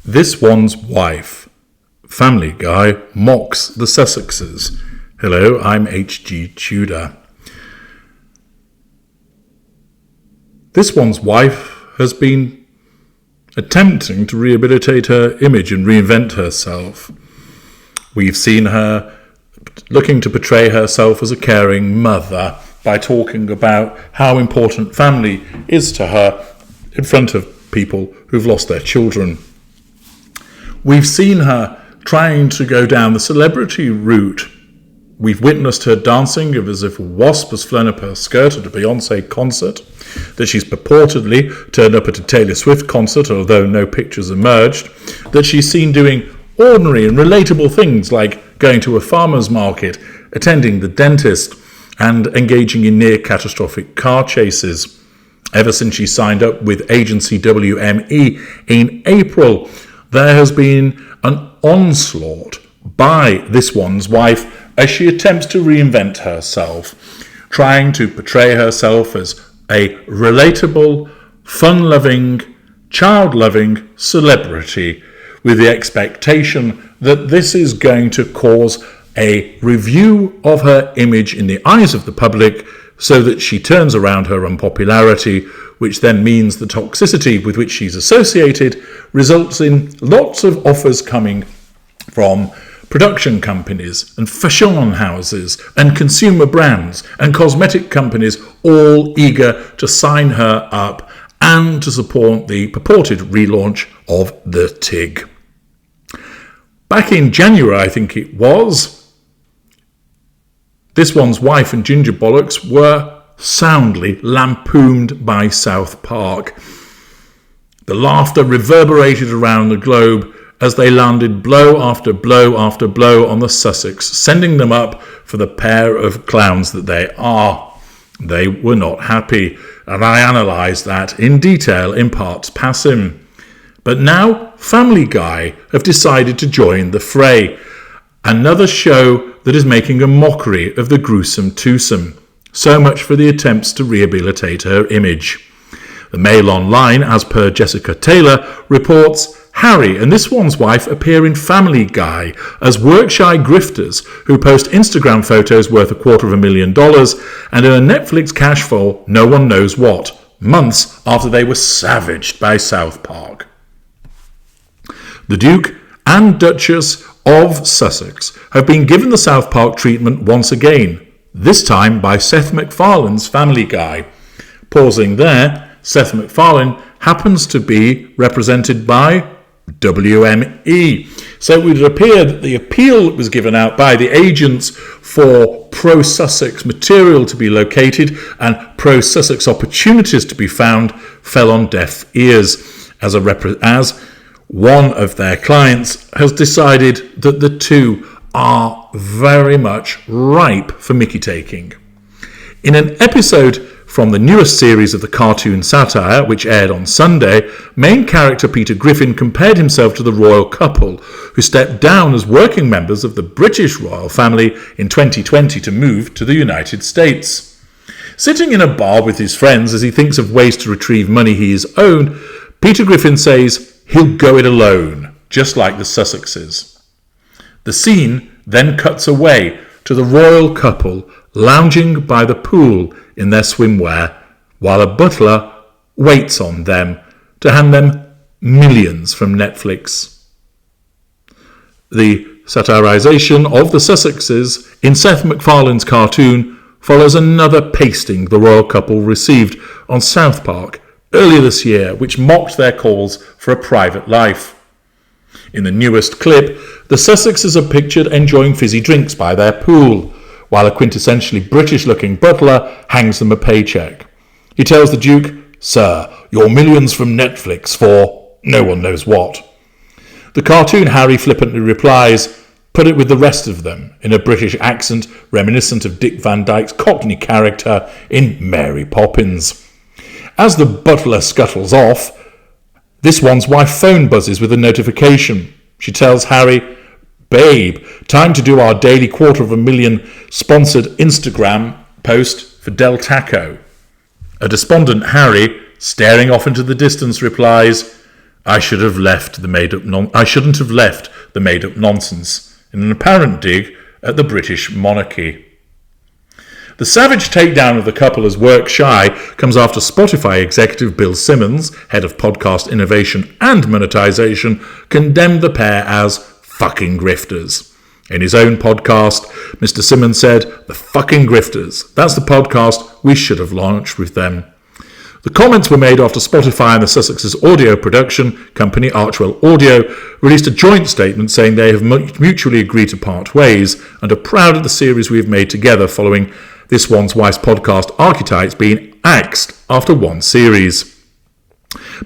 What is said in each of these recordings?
This one's wife. Family Guy mocks the Sussexes. Hello, I'm HG Tudor. This one's wife has been attempting to rehabilitate her image and reinvent herself. We've seen her looking to portray herself as a caring mother by talking about how important family is to her in front of people who've lost their children. We've seen her trying to go down the celebrity route. We've witnessed her dancing as if a wasp has flown up her skirt at a Beyoncé concert, that she's purportedly turned up at a Taylor Swift concert, although no pictures emerged, that she's seen doing ordinary and relatable things like going to a farmer's market, attending the dentist, and engaging in near-catastrophic car chases. Ever since she signed up with agency WME in April, there has been an onslaught by this one's wife as she attempts to reinvent herself, trying to portray herself as a relatable, fun-loving, child-loving celebrity with the expectation that this is going to cause a review of her image in the eyes of the public so that she turns around her unpopularity, which then means the toxicity with which she's associated results in lots of offers coming from production companies and fashion houses and consumer brands and cosmetic companies, all eager to sign her up and to support the purported relaunch of the TIG. Back in January, I think it was, this one's wife and Ginger Bollocks were soundly lampooned by South Park. The laughter reverberated around the globe as they landed blow after blow after blow on the Sussex, sending them up for the pair of clowns that they are. They were not happy, and I analysed that in detail in parts passing. But now Family Guy have decided to join the fray. Another show that is making a mockery of the gruesome twosome. So much for the attempts to rehabilitate her image. The Mail Online, as per Jessica Taylor, reports Harry and this one's wife appear in Family Guy as work-shy grifters who post Instagram photos worth $250,000 and in a Netflix cash for no one knows what, months after they were savaged by South Park. The Duke and Duchess of Sussex have been given the South Park treatment once again, this time by Seth MacFarlane's Family Guy. Pausing there, Seth MacFarlane happens to be represented by WME. So it would appear that the appeal that was given out by the agents for pro-Sussex material to be located and pro-Sussex opportunities to be found fell on deaf ears as one of their clients has decided that the two are very much ripe for mickey taking. In an episode from the newest series of the cartoon satire, which aired on Sunday, main character Peter Griffin compared himself to the royal couple who stepped down as working members of the British royal family in 2020 to move to the United States. Sitting in a bar with his friends as he thinks of ways to retrieve money he has owed, Peter Griffin says he'll go it alone, just like the Sussexes. The scene then cuts away to the royal couple lounging by the pool in their swimwear, while a butler waits on them to hand them millions from Netflix. The satirization of the Sussexes in Seth MacFarlane's cartoon follows another pasting the royal couple received on South Park earlier this year, which mocked their calls for a private life. In the newest clip, the Sussexes are pictured enjoying fizzy drinks by their pool, while a quintessentially British-looking butler hangs them a paycheck. He tells the Duke, "Sir, your millions from Netflix for no one knows what." The cartoon Harry flippantly replies, "Put it with the rest of them," in a British accent reminiscent of Dick Van Dyke's Cockney character in Mary Poppins. As the butler scuttles off, this one's wife phone buzzes with a notification. She tells Harry, "Babe, time to do our daily $250,000 sponsored Instagram post for Del Taco." A despondent Harry, staring off into the distance, replies, I shouldn't have left the made-up nonsense, in an apparent dig at the British monarchy. The savage takedown of the couple as work shy comes after Spotify executive Bill Simmons, head of podcast innovation and monetization, condemned the pair as fucking grifters. In his own podcast, Mr. Simmons said, "The fucking grifters. That's the podcast we should have launched with them." The comments were made after Spotify and the Sussexes audio production company Archwell Audio released a joint statement saying they have mutually agreed to part ways and are proud of the series we have made together following This One's Wife's podcast archetypes being axed after one series.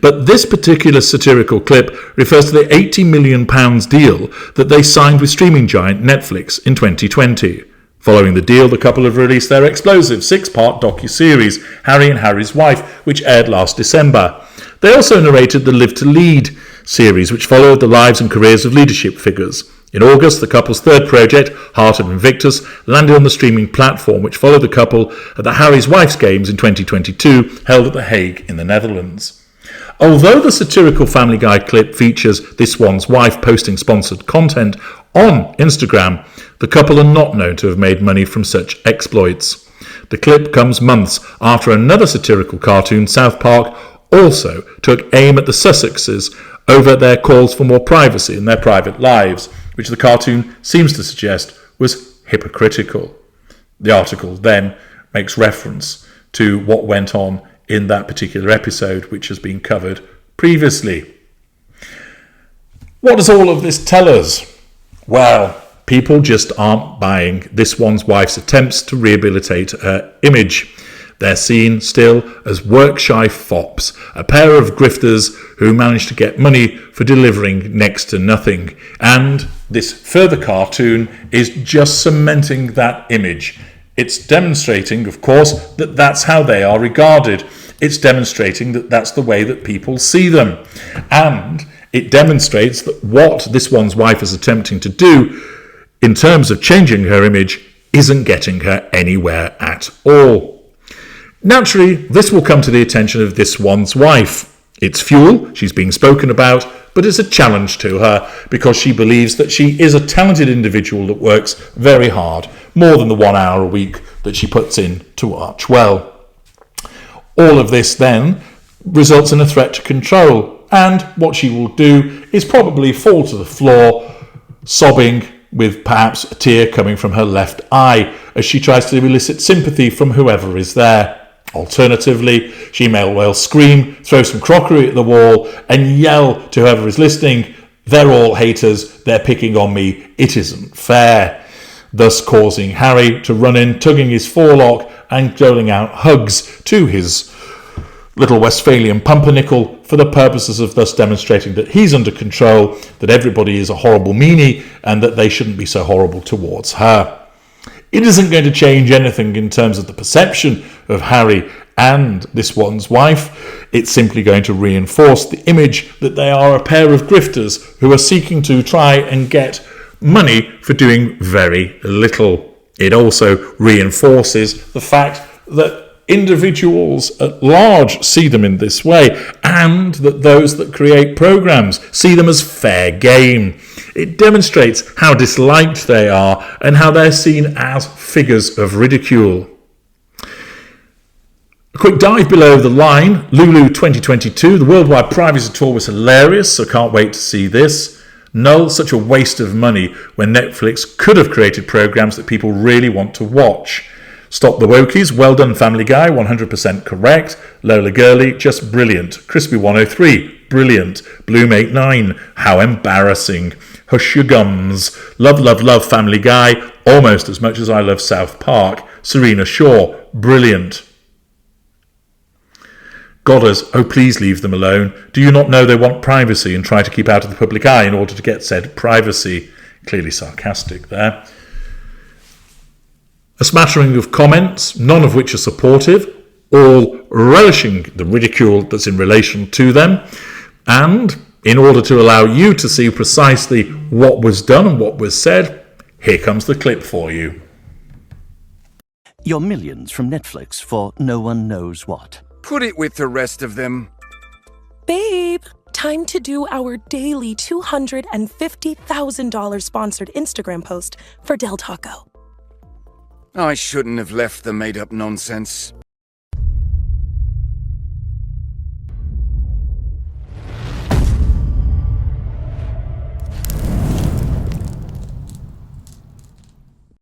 But this particular satirical clip refers to the £80 million deal that they signed with streaming giant Netflix in 2020. Following the deal, the couple have released their explosive 6-part docu-series, Harry and Harry's Wife, which aired last December. They also narrated the Live to Lead series, which followed the lives and careers of leadership figures. In August, the couple's third project, Heart of Invictus, landed on the streaming platform, which followed the couple at the Harry's Wife's Games in 2022, held at The Hague in the Netherlands. Although the satirical Family Guy clip features This One's Wife posting sponsored content on Instagram, the couple are not known to have made money from such exploits. The clip comes months after another satirical cartoon, South Park, also took aim at the Sussexes over their calls for more privacy in their private lives, which the cartoon seems to suggest was hypocritical. The article then makes reference to what went on in that particular episode, which has been covered previously. What does all of this tell us? Well, people just aren't buying This One's Wife's attempts to rehabilitate her image. They're seen still as work-shy fops, a pair of grifters who managed to get money for delivering next to nothing. And this further cartoon is just cementing that image. It's demonstrating, of course, that that's how they are regarded. It's demonstrating that that's the way that people see them. And it demonstrates that what This One's Wife is attempting to do in terms of changing her image isn't getting her anywhere at all. Naturally, this will come to the attention of This One's Wife. It's fuel, she's being spoken about, but it's a challenge to her because she believes that she is a talented individual that works very hard, more than the 1 hour a week that she puts in to arch well. All of this then results in a threat to control, and what she will do is probably fall to the floor, sobbing with perhaps a tear coming from her left eye as she tries to elicit sympathy from whoever is there. Alternatively, she may well scream, throw some crockery at the wall, and yell to whoever is listening, "They're all haters, they're picking on me, it isn't fair," thus causing Harry to run in, tugging his forelock and doling out hugs to his little Westphalian pumpernickel for the purposes of thus demonstrating that he's under control, that everybody is a horrible meanie, and that they shouldn't be so horrible towards her. It isn't going to change anything in terms of the perception of Harry and This One's Wife. It's simply going to reinforce the image that they are a pair of grifters who are seeking to try and get money for doing very little. It also reinforces the fact that individuals at large see them in this way, and that those that create programs see them as fair game. It demonstrates how disliked they are and how they're seen as figures of ridicule. A quick dive below the line. Lulu 2022, the worldwide privacy tour was hilarious, so can't wait to see this. Null, such a waste of money when Netflix could have created programs that people really want to watch. Stop the Wokies, well done Family Guy, 100% correct. Lola Gurley, just brilliant. Crispy 103, brilliant. Bloom 89, how embarrassing. Hush your gums. Love, love, love Family Guy, almost as much as I love South Park. Serena Shaw, brilliant. Godders, oh please leave them alone. Do you not know they want privacy and try to keep out of the public eye in order to get said privacy? Clearly sarcastic there. A smattering of comments, none of which are supportive, all relishing the ridicule that's in relation to them. And in order to allow you to see precisely what was done and what was said, here comes the clip for you. Your millions from Netflix for no one knows what. Put it with the rest of them. Babe, time to do our daily $250,000 sponsored Instagram post for Del Taco. I shouldn't have left the made-up nonsense.